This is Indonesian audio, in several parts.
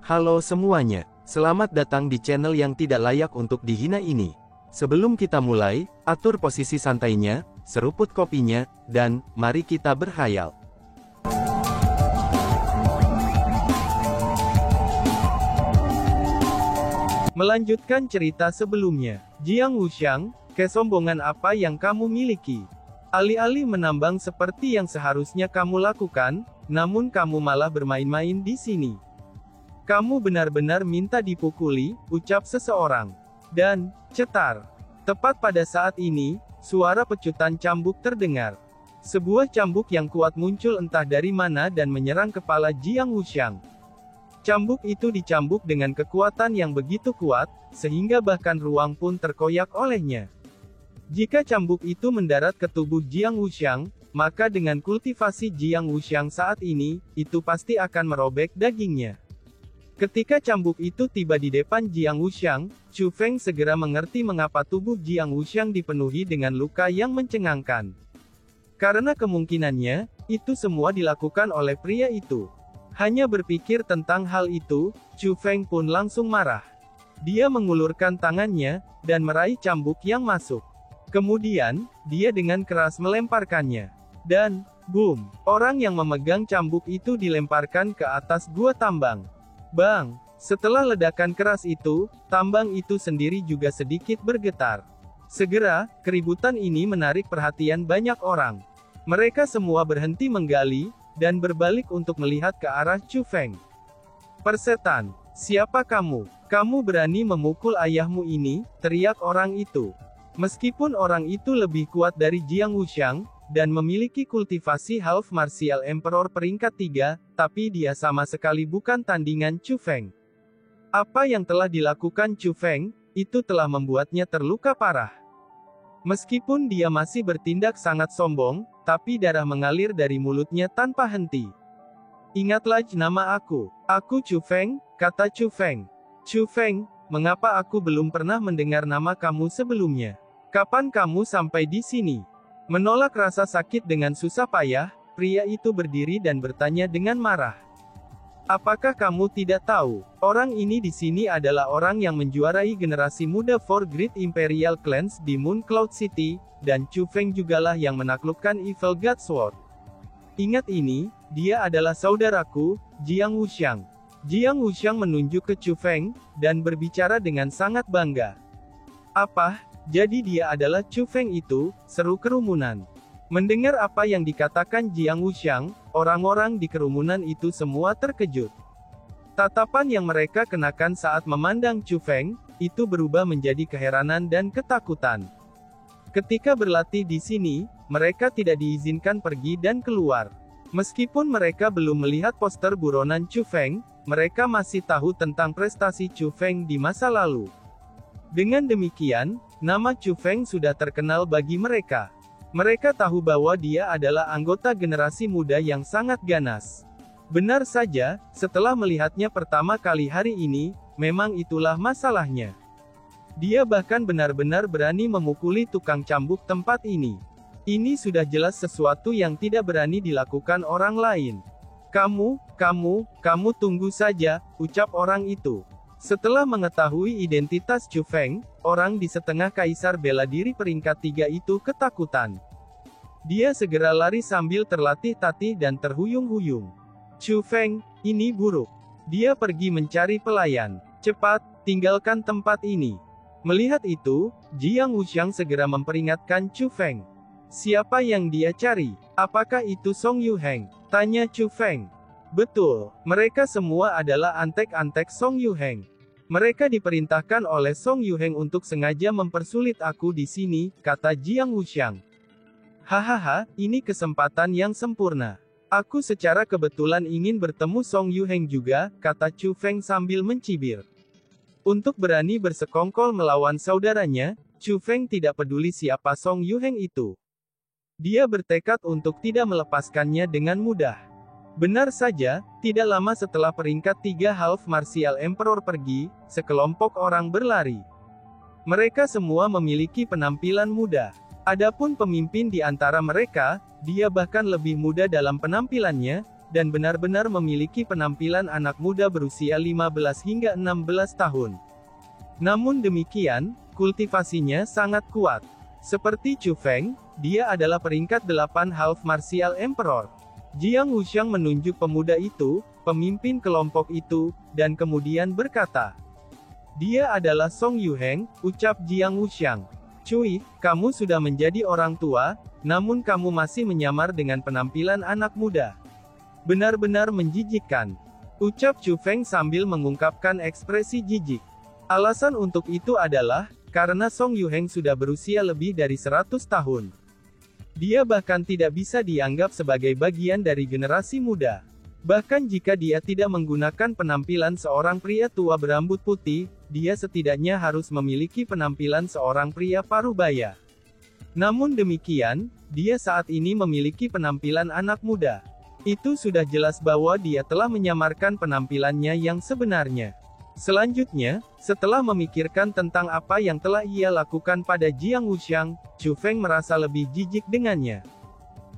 Halo semuanya, selamat datang di channel yang tidak layak untuk dihina ini. Sebelum kita mulai, atur posisi santainya, seruput kopinya, dan mari kita berkhayal. Melanjutkan cerita sebelumnya, Jiang Wuxiang, kesombongan apa yang kamu miliki? Alih-alih menambang seperti yang seharusnya kamu lakukan, namun kamu malah bermain-main di sini. Kamu benar-benar minta dipukuli, ucap seseorang. Dan, cetar. Tepat pada saat ini, suara pecutan cambuk terdengar. Sebuah cambuk yang kuat muncul entah dari mana dan menyerang kepala Jiang Wuxiang. Cambuk itu dicambuk dengan kekuatan yang begitu kuat, sehingga bahkan ruang pun terkoyak olehnya. Jika cambuk itu mendarat ke tubuh Jiang Wuxiang, maka dengan kultivasi Jiang Wuxiang saat ini, itu pasti akan merobek dagingnya. Ketika cambuk itu tiba di depan Jiang Wuxiang, Chu Feng segera mengerti mengapa tubuh Jiang Wuxiang dipenuhi dengan luka yang mencengangkan. Karena kemungkinannya, itu semua dilakukan oleh pria itu. Hanya berpikir tentang hal itu, Chu Feng pun langsung marah. Dia mengulurkan tangannya, dan meraih cambuk yang masuk. Kemudian, dia dengan keras melemparkannya. Dan, boom, orang yang memegang cambuk itu dilemparkan ke atas gua tambang. Bang! Setelah ledakan keras itu, tambang itu sendiri juga sedikit bergetar. Segera, keributan ini menarik perhatian banyak orang. Mereka semua berhenti menggali, dan berbalik untuk melihat ke arah Chu Feng. Persetan! Siapa kamu? Kamu berani memukul ayahmu ini, teriak orang itu. Meskipun orang itu lebih kuat dari Jiang Wuxiang, dan memiliki kultivasi Half Martial Emperor peringkat 3, tapi dia sama sekali bukan tandingan Chu Feng. Apa yang telah dilakukan Chu Feng, itu telah membuatnya terluka parah. Meskipun dia masih bertindak sangat sombong, tapi darah mengalir dari mulutnya tanpa henti. Ingatlah nama aku Chu Feng, kata Chu Feng. Chu Feng, mengapa aku belum pernah mendengar nama kamu sebelumnya? Kapan kamu sampai di sini? Menolak rasa sakit dengan susah payah, pria itu berdiri dan bertanya dengan marah. Apakah kamu tidak tahu, orang ini di sini adalah orang yang menjuarai generasi muda Four Great Imperial Clans di Moon Cloud City, dan Chu Feng jugalah yang menaklukkan Evil God Sword. Ingat ini, dia adalah saudaraku, Jiang Wuxiang. Jiang Wuxiang menunjuk ke Chu Feng, dan berbicara dengan sangat bangga. Apa? Jadi dia adalah Chu Feng itu, seru kerumunan. Mendengar apa yang dikatakan Jiang Wuxiang, orang-orang di kerumunan itu semua terkejut. Tatapan yang mereka kenakan saat memandang Chu Feng, itu berubah menjadi keheranan dan ketakutan. Ketika berlatih di sini, mereka tidak diizinkan pergi dan keluar. Meskipun mereka belum melihat poster buronan Chu Feng, mereka masih tahu tentang prestasi Chu Feng di masa lalu. Dengan demikian, nama Chu Feng sudah terkenal bagi mereka. Mereka tahu bahwa dia adalah anggota generasi muda yang sangat ganas. Benar saja, setelah melihatnya pertama kali hari ini, memang itulah masalahnya. Dia bahkan benar-benar berani memukuli tukang cambuk tempat ini. Ini sudah jelas sesuatu yang tidak berani dilakukan orang lain. Kamu tunggu saja, ucap orang itu. Setelah mengetahui identitas Chu Feng, orang di setengah kaisar bela diri peringkat 3 itu ketakutan. Dia segera lari sambil terlatih-tatih dan terhuyung-huyung. Chu Feng, ini buruk. Dia pergi mencari pelayan. Cepat, tinggalkan tempat ini. Melihat itu, Jiang Wuxiang segera memperingatkan Chu Feng. Siapa yang dia cari? Apakah itu Song Yuheng? Tanya Chu Feng. Betul, mereka semua adalah antek-antek Song Yuheng. Mereka diperintahkan oleh Song Yuheng untuk sengaja mempersulit aku di sini, kata Jiang Wuxiang. Hahaha, ini kesempatan yang sempurna. Aku secara kebetulan ingin bertemu Song Yuheng juga, kata Chu Feng sambil mencibir. Untuk berani bersekongkol melawan saudaranya, Chu Feng tidak peduli siapa Song Yuheng itu. Dia bertekad untuk tidak melepaskannya dengan mudah. Benar saja, tidak lama setelah peringkat 3 Half Martial Emperor pergi, sekelompok orang berlari. Mereka semua memiliki penampilan muda. Adapun pemimpin di antara mereka, dia bahkan lebih muda dalam penampilannya, dan benar-benar memiliki penampilan anak muda berusia 15 hingga 16 tahun. Namun demikian, kultivasinya sangat kuat. Seperti Chu Feng, dia adalah peringkat 8 Half Martial Emperor. Jiang Wuxiang menunjuk pemuda itu, pemimpin kelompok itu, dan kemudian berkata, "Dia adalah Song Yuheng," ucap Jiang Wuxiang. "Cui, kamu sudah menjadi orang tua, namun kamu masih menyamar dengan penampilan anak muda. Benar-benar menjijikkan," ucap Chu Feng sambil mengungkapkan ekspresi jijik. Alasan untuk itu adalah, karena Song Yuheng sudah berusia lebih dari 100 tahun. Dia bahkan tidak bisa dianggap sebagai bagian dari generasi muda. Bahkan jika dia tidak menggunakan penampilan seorang pria tua berambut putih, dia setidaknya harus memiliki penampilan seorang pria parubaya. Namun demikian, dia saat ini memiliki penampilan anak muda. Itu sudah jelas bahwa dia telah menyamarkan penampilannya yang sebenarnya. Selanjutnya, setelah memikirkan tentang apa yang telah ia lakukan pada Jiang Wuxiang, Chu Feng merasa lebih jijik dengannya.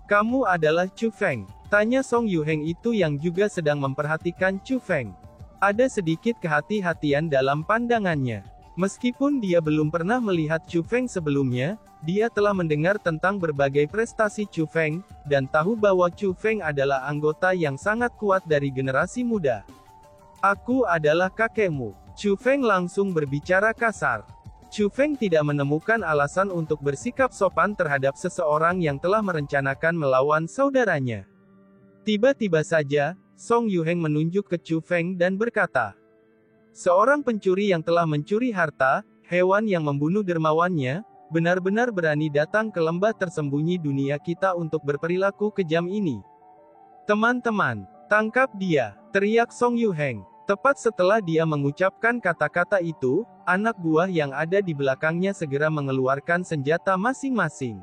"Kamu adalah Chu Feng?" tanya Song Yuheng itu yang juga sedang memperhatikan Chu Feng. Ada sedikit kehati-hatian dalam pandangannya. Meskipun dia belum pernah melihat Chu Feng sebelumnya, dia telah mendengar tentang berbagai prestasi Chu Feng, dan tahu bahwa Chu Feng adalah anggota yang sangat kuat dari generasi muda. "Aku adalah kakekmu." Chu Feng langsung berbicara kasar. Chu Feng tidak menemukan alasan untuk bersikap sopan terhadap seseorang yang telah merencanakan melawan saudaranya. Tiba-tiba saja, Song Yuheng menunjuk ke Chu Feng dan berkata, "Seorang pencuri yang telah mencuri harta, hewan yang membunuh dermawannya, benar-benar berani datang ke lembah tersembunyi dunia kita untuk berperilaku kejam ini. Teman-teman, tangkap dia!" teriak Song Yuheng. Tepat setelah dia mengucapkan kata-kata itu, anak buah yang ada di belakangnya segera mengeluarkan senjata masing-masing.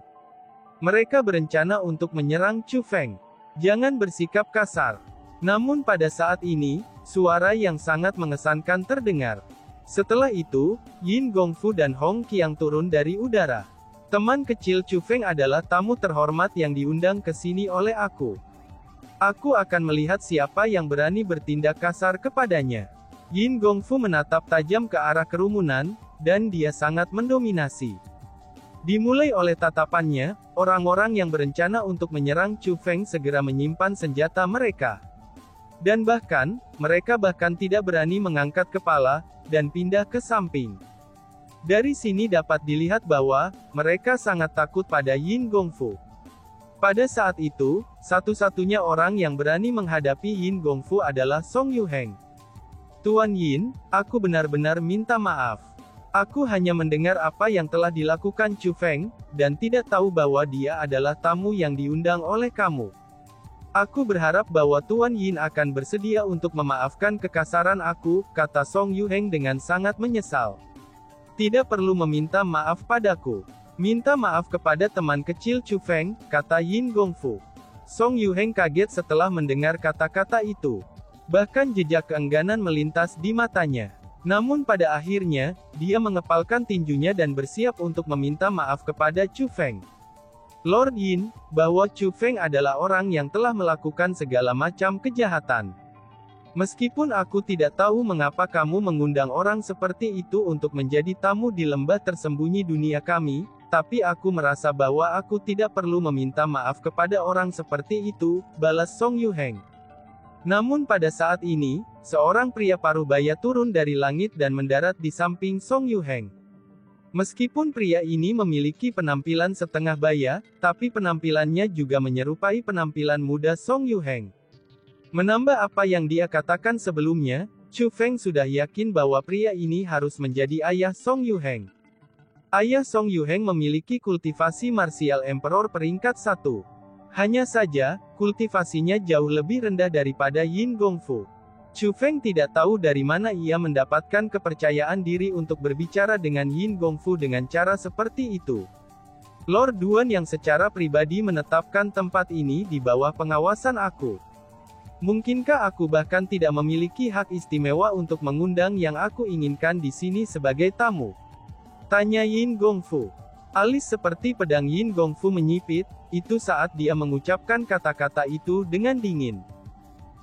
Mereka berencana untuk menyerang Chu Feng. "Jangan bersikap kasar." Namun pada saat ini, suara yang sangat mengesankan terdengar. Setelah itu, Yin Gongfu dan Hong Qiang turun dari udara. "Teman kecil Chu Feng adalah tamu terhormat yang diundang ke sini oleh aku. Aku akan melihat siapa yang berani bertindak kasar kepadanya." Yin Gongfu menatap tajam ke arah kerumunan, dan dia sangat mendominasi. Dimulai oleh tatapannya, orang-orang yang berencana untuk menyerang Chu Feng segera menyimpan senjata mereka. Dan bahkan, mereka bahkan tidak berani mengangkat kepala, dan pindah ke samping. Dari sini dapat dilihat bahwa, mereka sangat takut pada Yin Gongfu. Pada saat itu, satu-satunya orang yang berani menghadapi Yin Gongfu adalah Song Yuheng. "Tuan Yin, aku benar-benar minta maaf. Aku hanya mendengar apa yang telah dilakukan Chu Feng, dan tidak tahu bahwa dia adalah tamu yang diundang oleh kamu. Aku berharap bahwa Tuan Yin akan bersedia untuk memaafkan kekasaran aku," kata Song Yuheng dengan sangat menyesal. "Tidak perlu meminta maaf padaku. Minta maaf kepada teman kecil Chu Feng," kata Yin Gongfu. Song Yuheng kaget setelah mendengar kata-kata itu. Bahkan jejak keengganan melintas di matanya. Namun pada akhirnya, dia mengepalkan tinjunya dan bersiap untuk meminta maaf kepada Chu Feng. "Lord Yin, bahwa Chu Feng adalah orang yang telah melakukan segala macam kejahatan. Meskipun aku tidak tahu mengapa kamu mengundang orang seperti itu untuk menjadi tamu di lembah tersembunyi dunia kami, tapi aku merasa bahwa aku tidak perlu meminta maaf kepada orang seperti itu," balas Song Yuheng. Namun pada saat ini, seorang pria parubaya turun dari langit dan mendarat di samping Song Yuheng. Meskipun pria ini memiliki penampilan setengah baya, tapi penampilannya juga menyerupai penampilan muda Song Yuheng. Menambah apa yang dia katakan sebelumnya, Chu Feng sudah yakin bahwa pria ini harus menjadi ayah Song Yuheng. Ayah Song Yuheng memiliki kultivasi Martial Emperor peringkat 1. Hanya saja, kultivasinya jauh lebih rendah daripada Yin Gongfu. Chu Feng tidak tahu dari mana ia mendapatkan kepercayaan diri untuk berbicara dengan Yin Gongfu dengan cara seperti itu. "Lord Duan yang secara pribadi menetapkan tempat ini di bawah pengawasan aku. Mungkinkah aku bahkan tidak memiliki hak istimewa untuk mengundang yang aku inginkan di sini sebagai tamu?" tanya Yin Gongfu. Alis seperti pedang Yin Gongfu menyipit, itu saat dia mengucapkan kata-kata itu dengan dingin.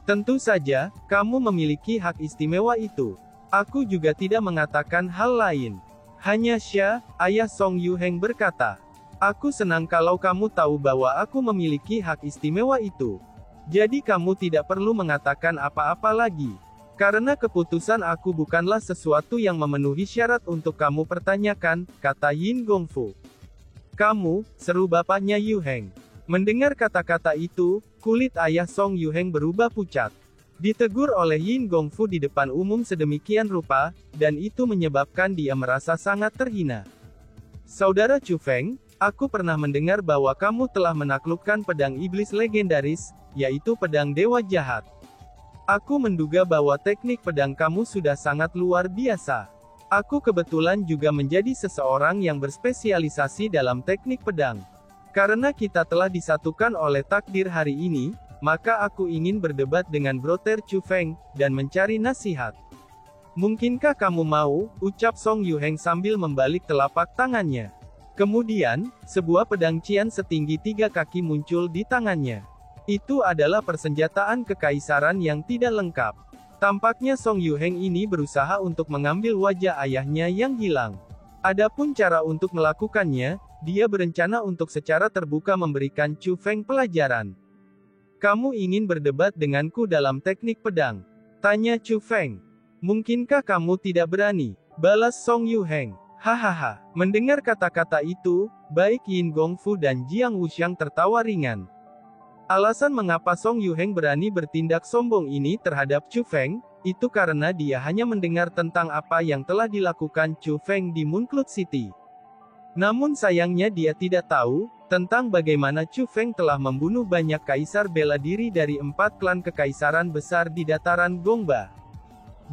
Tentu saja, kamu memiliki hak istimewa itu. Aku juga tidak mengatakan hal lain. Hanya Xia, ayah Song Yuheng berkata. Aku senang kalau kamu tahu bahwa aku memiliki hak istimewa itu. Jadi kamu tidak perlu mengatakan apa-apa lagi. Karena keputusan aku bukanlah sesuatu yang memenuhi syarat untuk kamu pertanyakan, kata Yin Gongfu. Kamu, seru bapaknya Yuheng. Mendengar kata-kata itu, kulit ayah Song Yuheng berubah pucat. Ditegur oleh Yin Gongfu di depan umum sedemikian rupa, dan itu menyebabkan dia merasa sangat terhina. Saudara Chu Feng, aku pernah mendengar bahwa kamu telah menaklukkan pedang iblis legendaris, yaitu pedang dewa jahat. Aku menduga bahwa teknik pedang kamu sudah sangat luar biasa. Aku kebetulan juga menjadi seseorang yang berspesialisasi dalam teknik pedang. Karena kita telah disatukan oleh takdir hari ini, maka aku ingin berdebat dengan Brother Chu Feng, dan mencari nasihat. Mungkinkah kamu mau, ucap Song Yuheng sambil membalik telapak tangannya. Kemudian, sebuah pedang cian setinggi 3 kaki muncul di tangannya. Itu adalah persenjataan kekaisaran yang tidak lengkap. Tampaknya Song Yuheng ini berusaha untuk mengambil wajah ayahnya yang hilang. Adapun cara untuk melakukannya, dia berencana untuk secara terbuka memberikan Chu Feng pelajaran. Kamu ingin berdebat denganku dalam teknik pedang? Tanya Chu Feng. Mungkinkah kamu tidak berani? Balas Song Yuheng. Hahaha. Mendengar kata-kata itu, baik Yin Gongfu dan Jiang Wuxiang tertawa ringan. Alasan mengapa Song Yuheng berani bertindak sombong ini terhadap Chu Feng, itu karena dia hanya mendengar tentang apa yang telah dilakukan Chu Feng di Mooncloud City. Namun sayangnya dia tidak tahu, tentang bagaimana Chu Feng telah membunuh banyak kaisar bela diri dari 4 klan kekaisaran besar di dataran Gongba.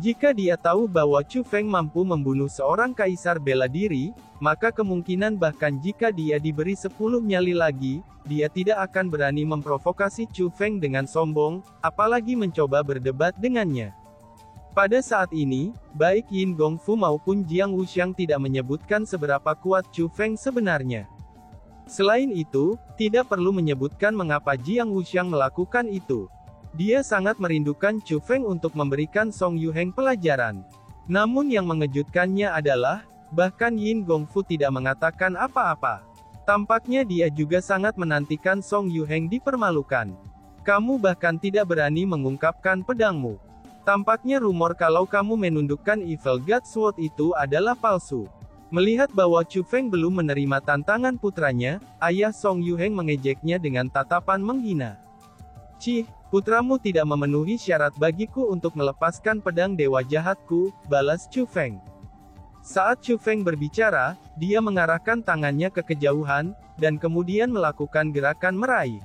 Jika dia tahu bahwa Chu Feng mampu membunuh seorang kaisar bela diri, maka kemungkinan bahkan jika dia diberi 10 nyali lagi, dia tidak akan berani memprovokasi Chu Feng dengan sombong, apalagi mencoba berdebat dengannya. Pada saat ini, baik Yin Gongfu maupun Jiang Wuxiang tidak menyebutkan seberapa kuat Chu Feng sebenarnya. Selain itu, tidak perlu menyebutkan mengapa Jiang Wuxiang melakukan itu. Dia sangat merindukan Chu Feng untuk memberikan Song Yuheng pelajaran. Namun yang mengejutkannya adalah, bahkan Yin Gongfu tidak mengatakan apa-apa. Tampaknya dia juga sangat menantikan Song Yuheng dipermalukan. Kamu bahkan tidak berani mengungkapkan pedangmu. Tampaknya rumor kalau kamu menundukkan Evil God Sword itu adalah palsu. Melihat bahwa Chu Feng belum menerima tantangan putranya, ayah Song Yuheng mengejeknya dengan tatapan menghina. Cih, putramu tidak memenuhi syarat bagiku untuk melepaskan pedang dewa jahatku, balas Chu Feng. Saat Chu Feng berbicara, dia mengarahkan tangannya ke kejauhan, dan kemudian melakukan gerakan meraih.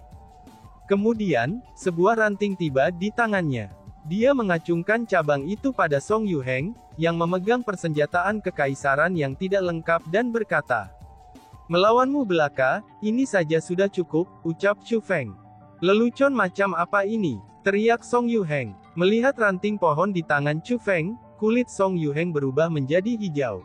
Kemudian, sebuah ranting tiba di tangannya. Dia mengacungkan cabang itu pada Song Yuheng, yang memegang persenjataan kekaisaran yang tidak lengkap dan berkata, "Melawanmu belaka, ini saja sudah cukup," ucap Chu Feng. "Lelucon macam apa ini?" teriak Song Yuheng. Melihat ranting pohon di tangan Chu Feng, kulit Song Yuheng berubah menjadi hijau.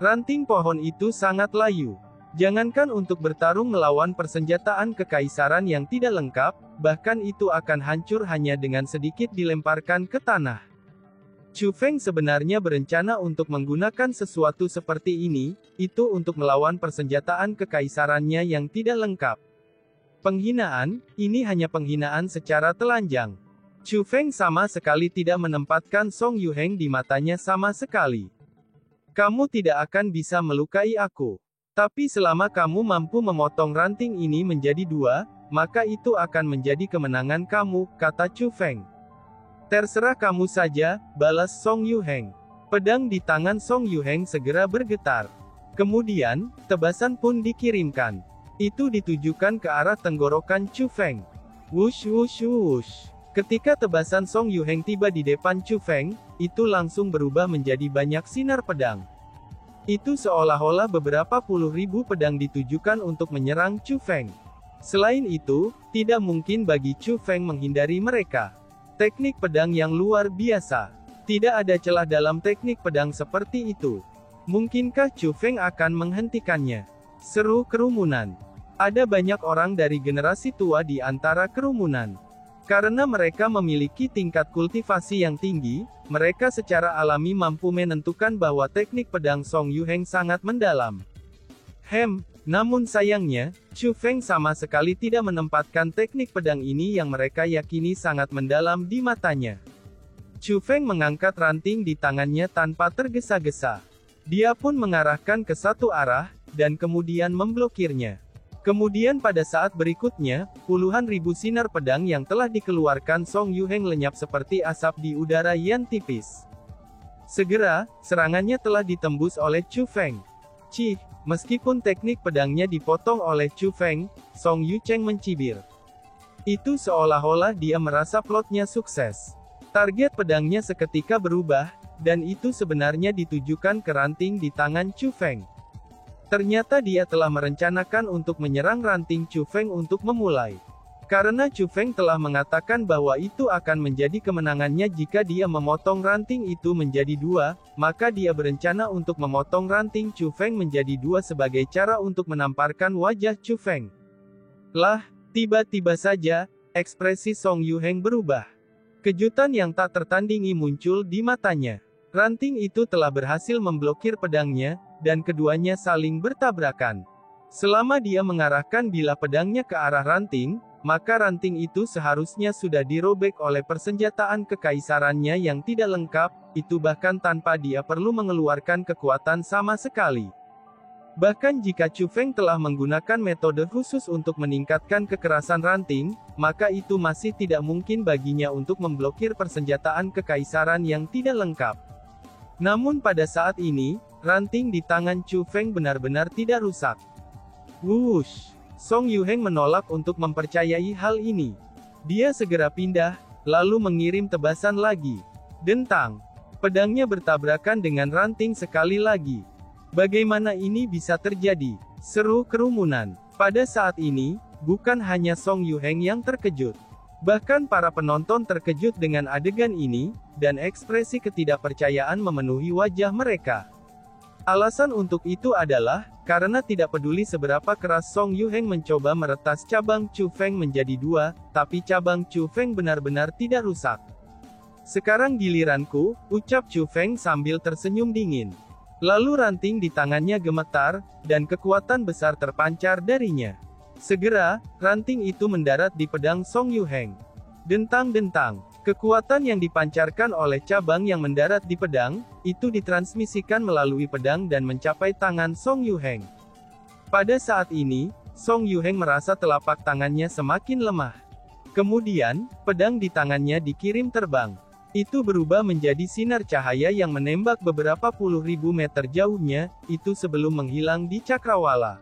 Ranting pohon itu sangat layu. Jangankan untuk bertarung melawan persenjataan kekaisaran yang tidak lengkap, bahkan itu akan hancur hanya dengan sedikit dilemparkan ke tanah. Chu Feng sebenarnya berencana untuk menggunakan sesuatu seperti ini, itu untuk melawan persenjataan kekaisarannya yang tidak lengkap. Penghinaan, ini hanya penghinaan secara telanjang. Chu Feng sama sekali tidak menempatkan Song Yuheng di matanya sama sekali. Kamu tidak akan bisa melukai aku. Tapi selama kamu mampu memotong ranting ini menjadi 2, maka itu akan menjadi kemenangan kamu, kata Chu Feng. Terserah kamu saja, balas Song Yuheng. Pedang di tangan Song Yuheng segera bergetar. Kemudian, tebasan pun dikirimkan. Itu ditujukan ke arah tenggorokan Chu Feng. Wush wush wush. Ketika tebasan Song Yuheng tiba di depan Chu Feng, itu langsung berubah menjadi banyak sinar pedang. Itu seolah-olah beberapa puluh ribu pedang ditujukan untuk menyerang Chu Feng. Selain itu, tidak mungkin bagi Chu Feng menghindari mereka. Teknik pedang yang luar biasa. Tidak ada celah dalam teknik pedang seperti itu. Mungkinkah Chu Feng akan menghentikannya? Seru kerumunan. Ada banyak orang dari generasi tua di antara kerumunan. Karena mereka memiliki tingkat kultivasi yang tinggi, mereka secara alami mampu menentukan bahwa teknik pedang Song Yuheng sangat mendalam. Namun sayangnya, Chu Feng sama sekali tidak menempatkan teknik pedang ini yang mereka yakini sangat mendalam di matanya. Chu Feng mengangkat ranting di tangannya tanpa tergesa-gesa. Dia pun mengarahkan ke satu arah, dan kemudian memblokirnya. Kemudian pada saat berikutnya, puluhan ribu sinar pedang yang telah dikeluarkan Song Yuheng lenyap seperti asap di udara yang tipis. Segera, serangannya telah ditembus oleh Chu Feng. Meskipun teknik pedangnya dipotong oleh Chu Feng, Song Yucheng mencibir. Itu seolah-olah dia merasa plotnya sukses. Target pedangnya seketika berubah, dan itu sebenarnya ditujukan ke ranting di tangan Chu Feng. Ternyata dia telah merencanakan untuk menyerang ranting Chu Feng untuk memulai. Karena Chu Feng telah mengatakan bahwa itu akan menjadi kemenangannya jika dia memotong ranting itu menjadi dua, maka dia berencana untuk memotong ranting Chu Feng menjadi dua sebagai cara untuk menamparkan wajah Chu Feng. Tiba-tiba saja, ekspresi Song Yuheng berubah. Kejutan yang tak tertandingi muncul di matanya. Ranting itu telah berhasil memblokir pedangnya, dan keduanya saling bertabrakan. Selama dia mengarahkan bilah pedangnya ke arah ranting, maka ranting itu seharusnya sudah dirobek oleh persenjataan kekaisarannya yang tidak lengkap, itu bahkan tanpa dia perlu mengeluarkan kekuatan sama sekali. Bahkan jika Chu Feng telah menggunakan metode khusus untuk meningkatkan kekerasan ranting, maka itu masih tidak mungkin baginya untuk memblokir persenjataan kekaisaran yang tidak lengkap. Namun pada saat ini, ranting di tangan Chu Feng benar-benar tidak rusak. Wush! Song Yuheng menolak untuk mempercayai hal ini. Dia segera pindah, lalu mengirim tebasan lagi. Dentang! Pedangnya bertabrakan dengan ranting sekali lagi. Bagaimana ini bisa terjadi? Seru kerumunan. Pada saat ini, bukan hanya Song Yuheng yang terkejut. Bahkan para penonton terkejut dengan adegan ini, dan ekspresi ketidakpercayaan memenuhi wajah mereka. Alasan untuk itu adalah, karena tidak peduli seberapa keras Song Yuheng mencoba meretas cabang Chu Feng menjadi dua, tapi cabang Chu Feng benar-benar tidak rusak. Sekarang giliranku, ucap Chu Feng sambil tersenyum dingin. Lalu ranting di tangannya gemetar, dan kekuatan besar terpancar darinya. Segera, ranting itu mendarat di pedang Song Yuheng. Dentang-dentang. Kekuatan yang dipancarkan oleh cabang yang mendarat di pedang, itu ditransmisikan melalui pedang dan mencapai tangan Song Yuheng. Pada saat ini, Song Yuheng merasa telapak tangannya semakin lemah. Kemudian, pedang di tangannya dikirim terbang. Itu berubah menjadi sinar cahaya yang menembak beberapa puluh ribu meter jauhnya, itu sebelum menghilang di cakrawala.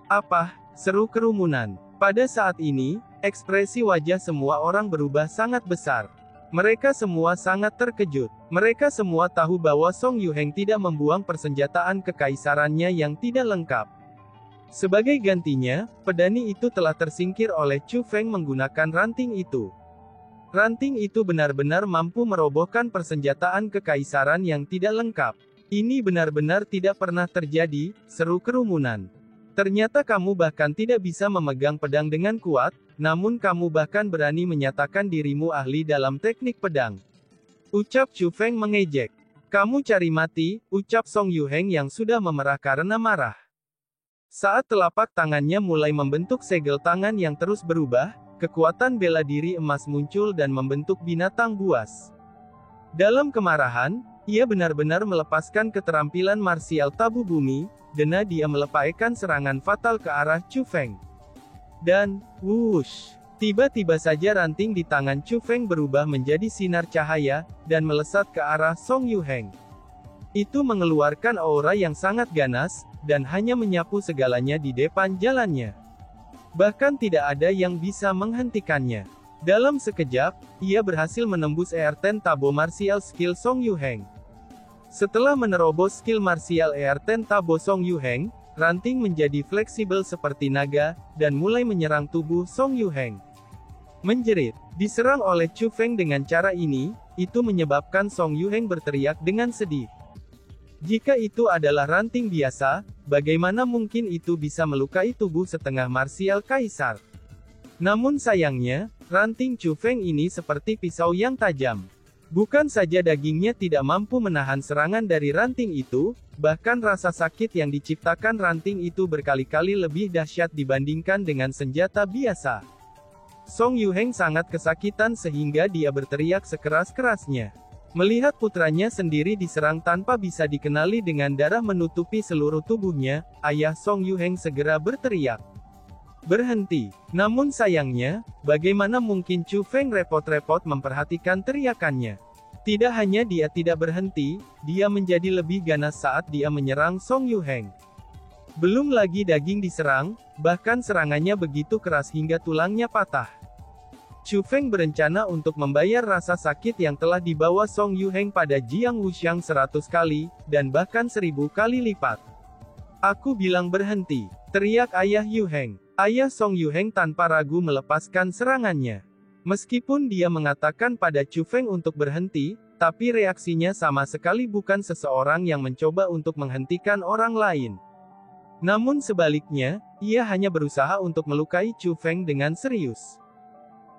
Apa? Seru kerumunan. Pada saat ini, ekspresi wajah semua orang berubah sangat besar. Mereka semua sangat terkejut. Mereka semua tahu bahwa Song Yuheng tidak membuang persenjataan kekaisarannya yang tidak lengkap. Sebagai gantinya, pedani itu telah tersingkir oleh Chu Feng menggunakan ranting itu. Ranting itu benar-benar mampu merobohkan persenjataan kekaisaran yang tidak lengkap. Ini benar-benar tidak pernah terjadi, seru kerumunan. Ternyata kamu bahkan tidak bisa memegang pedang dengan kuat, namun kamu bahkan berani menyatakan dirimu ahli dalam teknik pedang. Ucap Chu Feng mengejek. Kamu cari mati, ucap Song Yuheng yang sudah memerah karena marah. Saat telapak tangannya mulai membentuk segel tangan yang terus berubah, kekuatan bela diri emas muncul dan membentuk binatang buas. Dalam kemarahan, ia benar-benar melepaskan keterampilan marsial tabu bumi, dan dia melepaskan serangan fatal ke arah Chu Feng. Dan, wush! Tiba-tiba saja ranting di tangan Chu Feng berubah menjadi sinar cahaya, dan melesat ke arah Song Yuheng. Itu mengeluarkan aura yang sangat ganas, dan hanya menyapu segalanya di depan jalannya. Bahkan tidak ada yang bisa menghentikannya. Dalam sekejap, ia berhasil menembus Air-10 Tabo martial skill Song Yuheng. Setelah menerobos skill martial Air-10 Tabo Song Yuheng, ranting menjadi fleksibel seperti naga, dan mulai menyerang tubuh Song Yuheng. Menjerit, diserang oleh Chu Feng dengan cara ini, itu menyebabkan Song Yuheng berteriak dengan sedih. Jika itu adalah ranting biasa, bagaimana mungkin itu bisa melukai tubuh setengah marsial kaisar? Namun sayangnya, ranting Chu Feng ini seperti pisau yang tajam. Bukan saja dagingnya tidak mampu menahan serangan dari ranting itu, bahkan rasa sakit yang diciptakan ranting itu berkali-kali lebih dahsyat dibandingkan dengan senjata biasa. Song Yuheng sangat kesakitan sehingga dia berteriak sekeras-kerasnya. Melihat putranya sendiri diserang tanpa bisa dikenali dengan darah menutupi seluruh tubuhnya, ayah Song Yuheng segera berteriak. Berhenti. Namun sayangnya, bagaimana mungkin Chu Feng repot-repot memperhatikan teriakannya. Tidak hanya dia tidak berhenti, dia menjadi lebih ganas saat dia menyerang Song Yuheng. Belum lagi daging diserang, bahkan serangannya begitu keras hingga tulangnya patah. Chu Feng berencana untuk membayar rasa sakit yang telah dibawa Song Yuheng pada Jiang Wuxiang 100 kali, dan bahkan 1000 kali lipat. Aku bilang berhenti, teriak ayah Yuheng. Ayah Song Yuheng tanpa ragu melepaskan serangannya. Meskipun dia mengatakan pada Chu Feng untuk berhenti, tapi reaksinya sama sekali bukan seseorang yang mencoba untuk menghentikan orang lain. Namun sebaliknya, ia hanya berusaha untuk melukai Chu Feng dengan serius.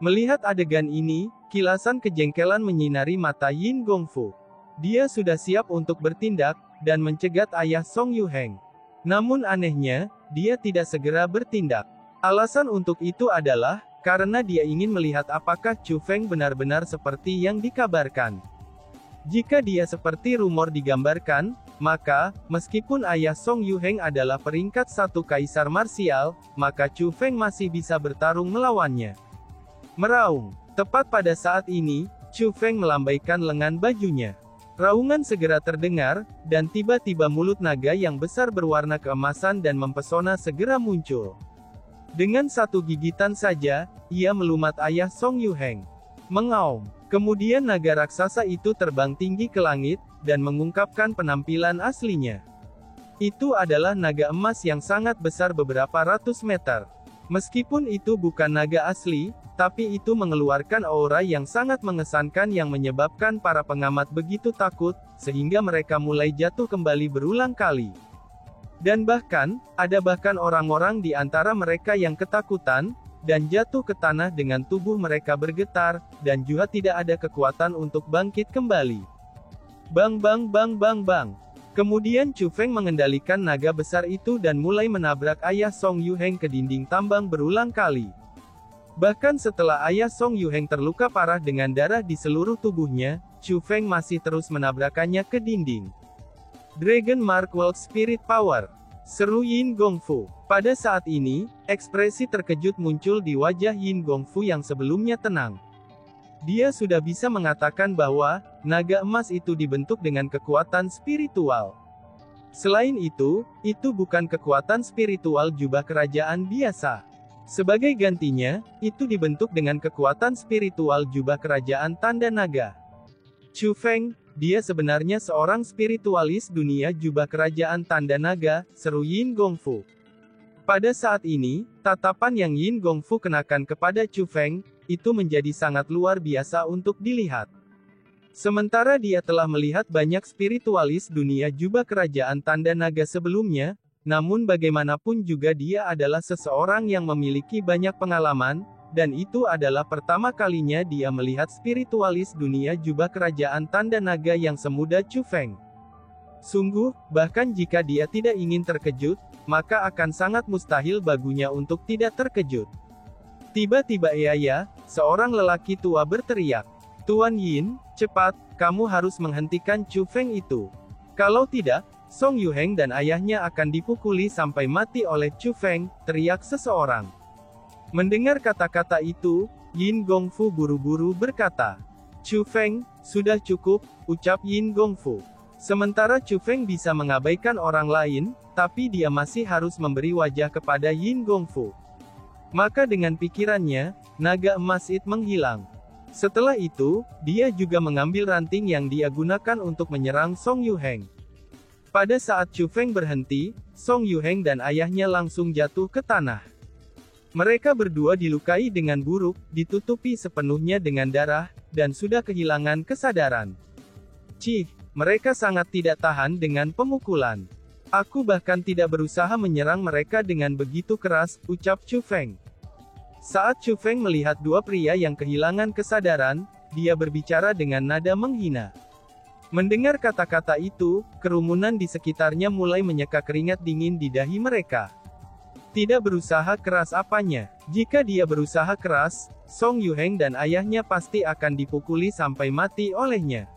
Melihat adegan ini, kilasan kejengkelan menyinari mata Yin Gongfu. Dia sudah siap untuk bertindak, dan mencegat ayah Song Yuheng. Namun anehnya, dia tidak segera bertindak. Alasan untuk itu adalah, karena dia ingin melihat apakah Chu Feng benar-benar seperti yang dikabarkan. Jika dia seperti rumor digambarkan, maka, meskipun ayah Song Yuheng adalah peringkat 1 kaisar marsial, maka Chu Feng masih bisa bertarung melawannya. Meraung. Tepat pada saat ini, Chu Feng melambaikan lengan bajunya. Raungan segera terdengar, dan tiba-tiba mulut naga yang besar berwarna keemasan dan mempesona segera muncul. Dengan satu gigitan saja, ia melumat ayah Song Yuheng. Mengaum. Kemudian naga raksasa itu terbang tinggi ke langit, dan mengungkapkan penampilan aslinya. Itu adalah naga emas yang sangat besar beberapa ratus meter. Meskipun itu bukan naga asli, tapi itu mengeluarkan aura yang sangat mengesankan yang menyebabkan para pengamat begitu takut, sehingga mereka mulai jatuh kembali berulang kali. Dan bahkan, ada orang-orang di antara mereka yang ketakutan, dan jatuh ke tanah dengan tubuh mereka bergetar, dan juga tidak ada kekuatan untuk bangkit kembali. Bang bang bang bang bang. Kemudian Chu Feng mengendalikan naga besar itu dan mulai menabrak ayah Song Yuheng ke dinding tambang berulang kali. Bahkan setelah ayah Song Yuheng terluka parah dengan darah di seluruh tubuhnya, Chu Feng masih terus menabrakannya ke dinding. Dragon Mark World Spirit Power. Seru Yin Gongfu. Pada saat ini, ekspresi terkejut muncul di wajah Yin Gongfu yang sebelumnya tenang. Dia sudah bisa mengatakan bahwa, naga emas itu dibentuk dengan kekuatan spiritual. Selain itu bukan kekuatan spiritual jubah kerajaan biasa. Sebagai gantinya, itu dibentuk dengan kekuatan spiritual jubah kerajaan tanda naga. Chu Feng, dia sebenarnya seorang spiritualis dunia jubah kerajaan tanda naga, seru Yin Gongfu. Pada saat ini, tatapan yang Yin Gongfu kenakan kepada Chu Feng, itu menjadi sangat luar biasa untuk dilihat. Sementara dia telah melihat banyak spiritualis dunia jubah kerajaan tanda naga sebelumnya, namun bagaimanapun juga dia adalah seseorang yang memiliki banyak pengalaman, dan itu adalah pertama kalinya dia melihat spiritualis dunia jubah kerajaan tanda naga yang semuda Chu Feng. Sungguh, bahkan jika dia tidak ingin terkejut, maka akan sangat mustahil baginya untuk tidak terkejut. Tiba-tiba ya, seorang lelaki tua berteriak. Tuan Yin, cepat, kamu harus menghentikan Chu Feng itu. Kalau tidak, Song Yuheng dan ayahnya akan dipukuli sampai mati oleh Chu Feng, teriak seseorang. Mendengar kata-kata itu, Yin Gongfu buru-buru berkata. Chu Feng, sudah cukup, ucap Yin Gongfu. Sementara Chu Feng bisa mengabaikan orang lain, tapi dia masih harus memberi wajah kepada Yin Gongfu. Maka dengan pikirannya, naga emas itu menghilang. Setelah itu, dia juga mengambil ranting yang dia gunakan untuk menyerang Song Yuheng. Pada saat Chu Feng berhenti, Song Yuheng dan ayahnya langsung jatuh ke tanah. Mereka berdua dilukai dengan buruk, ditutupi sepenuhnya dengan darah, dan sudah kehilangan kesadaran. Cih, mereka sangat tidak tahan dengan pemukulan. Aku bahkan tidak berusaha menyerang mereka dengan begitu keras, ucap Chu Feng. Saat Chu Feng melihat dua pria yang kehilangan kesadaran, dia berbicara dengan nada menghina. Mendengar kata-kata itu, kerumunan di sekitarnya mulai menyeka keringat dingin di dahi mereka. Tidak berusaha keras apanya. Jika dia berusaha keras, Song Yuheng dan ayahnya pasti akan dipukuli sampai mati olehnya.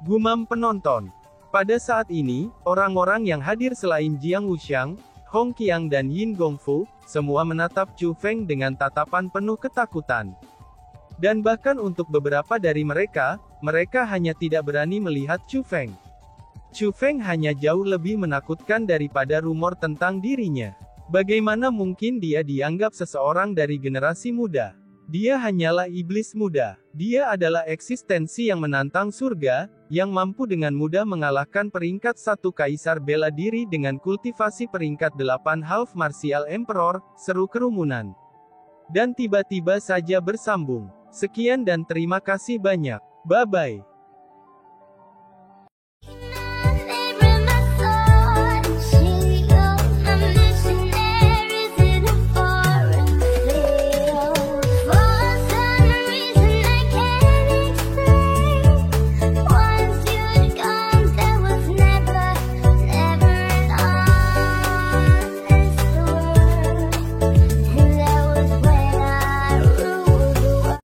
Gumam penonton. Pada saat ini, orang-orang yang hadir selain Jiang Wuxiang, Hong Qiang dan Yin Gongfu, semua menatap Chu Feng dengan tatapan penuh ketakutan. Dan bahkan untuk beberapa dari mereka hanya tidak berani melihat Chu Feng. Chu Feng hanya jauh lebih menakutkan daripada rumor tentang dirinya. Bagaimana mungkin dia dianggap seseorang dari generasi muda? Dia hanyalah iblis muda. Dia adalah eksistensi yang menantang surga, yang mampu dengan mudah mengalahkan peringkat 1 kaisar bela diri dengan kultivasi peringkat 8 half martial emperor, seru kerumunan. Dan tiba-tiba saja bersambung. Sekian dan terima kasih banyak. Bye-bye.